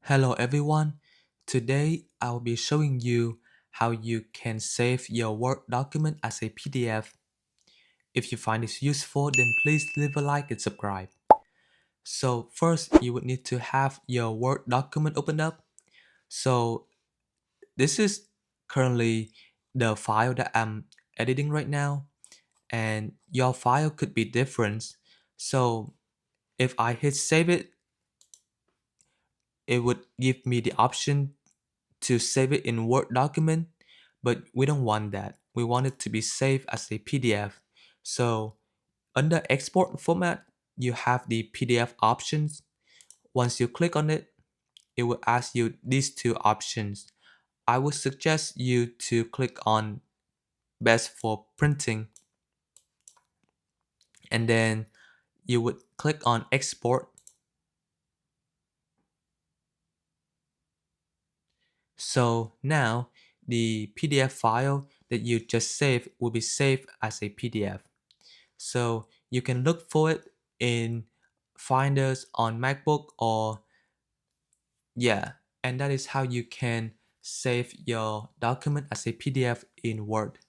Hello everyone. Today I'll be showing you how you can save your Word document as a PDF. If you find this useful, then please leave a like and subscribe. So first, you would need to have your Word document opened up. So this is currently the file that I'm editing right now, and your file could be different. So if I hit save it would give me the option to save it in Word document, but we don't want that. We want it to be saved as a PDF. So under export format, you have the PDF options. Once you click on it, it will ask you these two options. I would suggest you to click on best for printing, and then you would click on export. So now the PDF file that you just saved will be saved as a PDF. So you can look for it in Finders on MacBook or and that is how you can save your document as a PDF in Word.